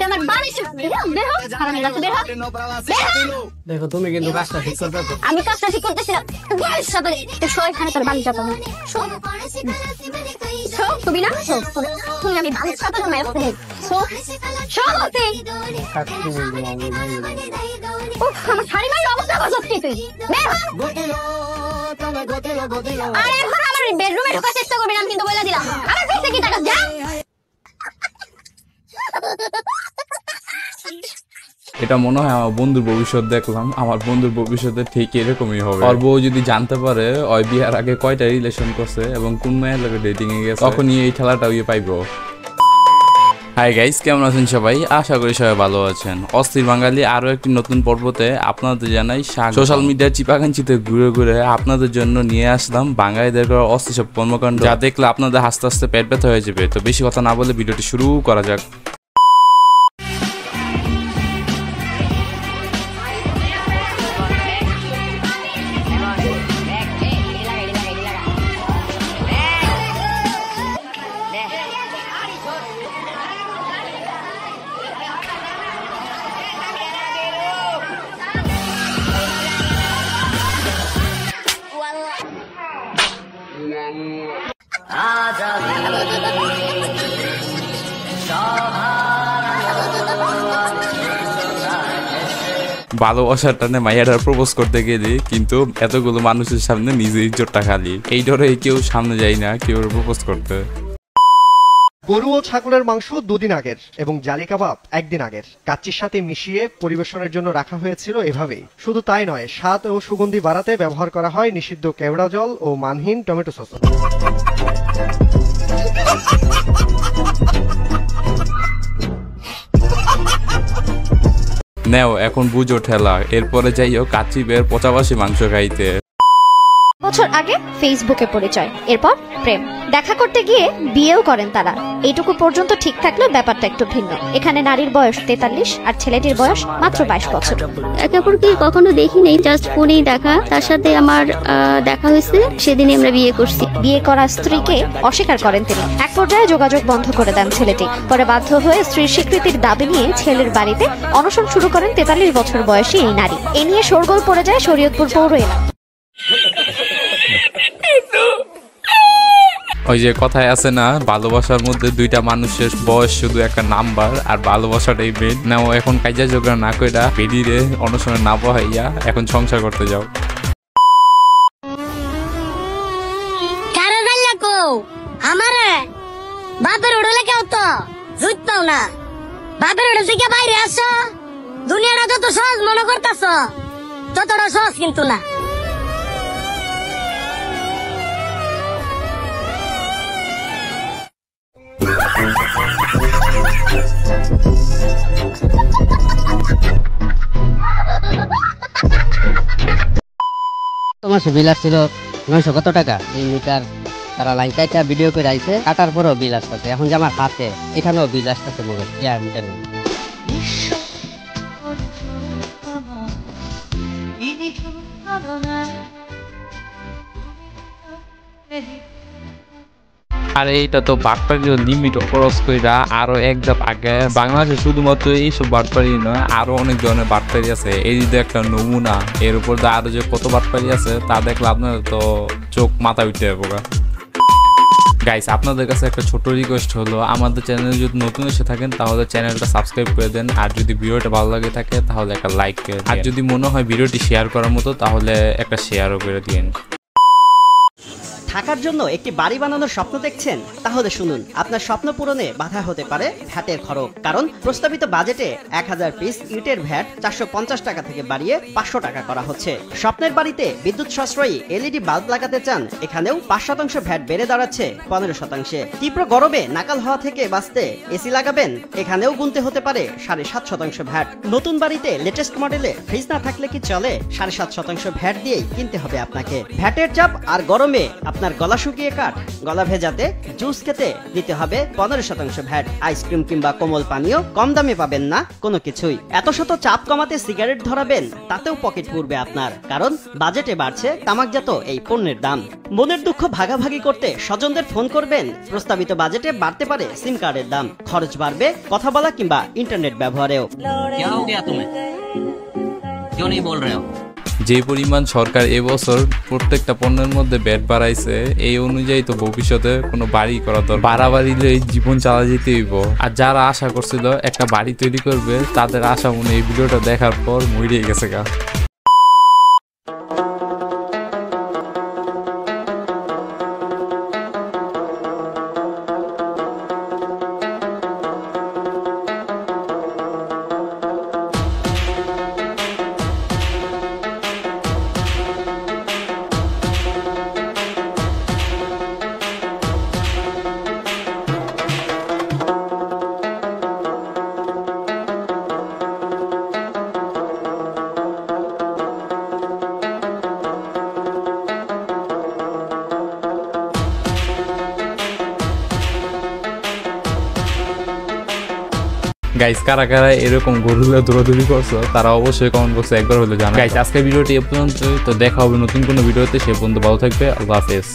এটা আমার বাড়িতে বের হও হারামি বাচ্চা বের হও দেখো তুমি কিন্তু কাজটা ঠিক করতে তো আমি কাজটা ঠিক করতেছি না বাড়ির সাথে তো সবাই খানে তোর বাড়ি যাবো তুমি না তুমি আমি বাড়ির সাথে মেরে ফেলে সবতে আমার শাড়ি মায়ের অবস্থা করছিস তুই বের হ আরে এখন আমার বেডরুমে ঢোকার চেষ্টা করবি না কিন্তু বলে দিলাম আমার কাছে কি টাকা যা এটা মনে হয় আমার বন্ধুর ভবিষ্যৎ দেখলাম আমার বন্ধুর ভবিষ্যতে ঠিক এরকমই হবে আর বউ যদি জানতে পারে ওই বিয়ার আগে কয়টা রিলেশন করছে এবং কোন মেয়ের লগে ডেটিং এ গেছে তখনই এই খেলাটা পাইবো। হাই গাইস, কেমন আছেন সবাই? আশা করি সবাই ভালো আছেন। অস্থির বাঙালি আরো একটি নতুন পর্বতে আপনাদের জানাই স্বাগত। সোশ্যাল মিডিয়ার চিপাকাঞ্চিতে ঘুরে ঘুরে আপনাদের জন্য নিয়ে আসলাম বাঙালিদের করা অস্থির সব কর্মকাণ্ড, যা দেখলে আপনাদের হাসতে হাসতে পেট ব্যথা হয়ে যাবে। তো বেশি কথা না বলে ভিডিওটি শুরু করা যাক। ভালোবাসার টানে মাইয়াটার প্রপোজ করতে গেলি কিন্তু এতগুলো মানুষের সামনে নিজের ইজ্জতটা খালি, এই ডরে কেউ সামনে যায় না কেউ প্রপোজ করতে। গরু ও ছাগলের মাংস দুদিন আগের এবং জালি কাবাব একদিন আগের কাচ্চির সাথে মিশিয়ে পরিবেশনের জন্য রাখা হয়েছিল এভাবেই। শুধু তাই নয়, স্বাদ ও সুগন্ধি বাড়াতে ব্যবহার করা হয় নিষিদ্ধ কেওড়া জল ও মানহীন টমেটো সস। নেও এখন বুঝো ঠেলা, এরপরে যাইও কাচ্চি বের পচাবাসী মাংস খাইতে। বছর আগে ফেসবুকে পরিচয়, এরপর প্রেম, দেখা করতে গিয়ে বিয়েও করেন তারা। এইটুকু পর্যন্ত ঠিক থাকলেও ব্যাপারটা একটু ভিন্ন। এখানে নারীর বয়স 43 আর ছেলেটির বয়স মাত্র 22 বছর। একে অপরকে কখনো দেখি নেই, জাস্ট ফোনেই দেখা। তার সাথে আমার দেখা হয়েছে, সেদিনই আমরা বিয়ে করছি। বিয়ে করা স্ত্রীকে অস্বীকার করেন তিনি। এক পর্যায়ে যোগাযোগ বন্ধ করে দেন ছেলেটি। পরে বাধ্য হয়ে স্ত্রীর স্বীকৃতির দাবি নিয়ে ছেলের বাড়িতে অনশন শুরু করেন 43 বছর বয়সী এই নারী। এ নিয়ে শোরগোল পড়ে যায় শরীয়তপুর পৌর এলাকা। ওই যে কথায় আছে না, ভালোবাসার মধ্যে দুইটা মানুষের বয়স শুধু একটা নাম্বার, আর ভালোবাসাটাই মেন। না ও এখন কাজা জোগাড় না কইরা বেরিয়ে অনশনে না বহাইয়া এখন সংসার করতে যাও। কারে জানলা কো আমারে বাপের ওড়লে কেউ তো জুত পাও না। বাপের ওড়ে থেকে বাইরে আসো, দুনিয়াটা যত সহজ মনে করতেছ ততটা সহজ কিন্তু না। তোমার বিল আসছিল 900 কত টাকা এই মিটার। তারা লাইন কাটা ভিডিও করে আইছে, কাটার পরও বিল আসতেছে। এখন যে আমার হাতে এখানেও বিল আসতেছে মোবাইল মিটার। আর এইটা তো বাটপাড়ির লিমিট ক্রস কইরা আরো এক ধাপ আগে। বাংলাদেশে শুধুমাত্র এইসব বাটপাড়ি নয়, আরো অনেক ধরনের বাটপাড়ি আছে। এই যে একটা নমুনা, এর উপর আরো যে কত বাটপাড়ি আছে তা দেখলে আপনার তো চোখ মাথা উঠে যাবো। গাইস, আপনাদের কাছে একটা ছোট রিকোয়েস্ট হলো, আমাদের চ্যানেলে যদি নতুন এসে থাকেন তাহলে চ্যানেলটা সাবস্ক্রাইব করে দেন। আর যদি ভিডিওটা ভালো লাগে থাকে তাহলে একটা লাইক করে দেন। আর যদি মনে হয় ভিডিওটি শেয়ার করার মতো তাহলে একটা শেয়ারও করে দিন। থাকার জন্য একটি বাড়ি বানানোর স্বপ্ন দেখছেন? তাহলে শুনুন, আপনার স্বপ্ন পূরণে বাধা হতে পারে ভ্যাটের খরচ। কারণ প্রস্তাবিত বাজেটে 1000 পিস ইটের ভ্যাট 450 টাকা থেকে বাড়িয়ে 500 টাকা করা হচ্ছে। স্বপ্নের বাড়িতে বিদ্যুৎ সাশ্রয়ী LED বাল্ব লাগাতে চান? এখানেও 5% ভ্যাট বেড়ে দাঁড়াচ্ছে 15%। তীব্র গরমে নাকাল হওয়া থেকে বাঁচতে এসি লাগাবেন? এখানেও গুনতে হতে পারে 7.5% ভ্যাট। নতুন বাড়িতে লেটেস্ট মডেলে ফ্রিজ না থাকলে কি চলে? 7.5% ভ্যাট দিয়েই কিনতে হবে আপনাকে। ভ্যাটের চাপ আর গরমে আপনার আপনার গলা শুকিয়ে কাঠ, গলা ভেজাতে জুস খেতে দিতে হবে 15% ভ্যাট। আইসক্রিম কিংবা কোমল পানীয় কম দামে পাবেন না কোনো কিছুই। এত শত চাপ কমাতে সিগারেট ধরাবেন, তাতেও পকেট পুরবে আপনার, কারণ বাজেটে বাড়ছে তামাকজাত এই পণ্যের দাম। মনের দুঃখ ভাগাভাগি করতে স্বজনদের ফোন করবেন, প্রস্তাবিত বাজেটে বাড়তে পারে সিম কার্ডের দাম, খরচ বাড়বে কথা বলা কিংবা ইন্টারনেট ব্যবহারেও। যে পরিমাণ সরকার এবছর প্রত্যেকটা পণ্যের মধ্যে ব্যাট বাড়াইছে, এই অনুযায়ী তো ভবিষ্যতে কোনো বাড়ি করা দরকার। বাড়াবাড়িলে জীবন চালা যেতে হইব। আর যারা আশা করছিল একটা বাড়ি তৈরি করবে, তাদের আশা মনে এই ভিডিওটা দেখার পর মরিয়ে গেছে গা। গাইস, কারা কারা এরকম গরুলা দৌড়াদৌড়ি করছো তারা অবশ্যই কমেন্ট বক্সে একবার হলে জানাও। গাইস, আজকের ভিডিওটি এ পর্যন্ত। তো দেখা হবে নতুন কোনো ভিডিওতে, সে পর্যন্ত ভালো থাকবে। আল্লাহ হাফেজ।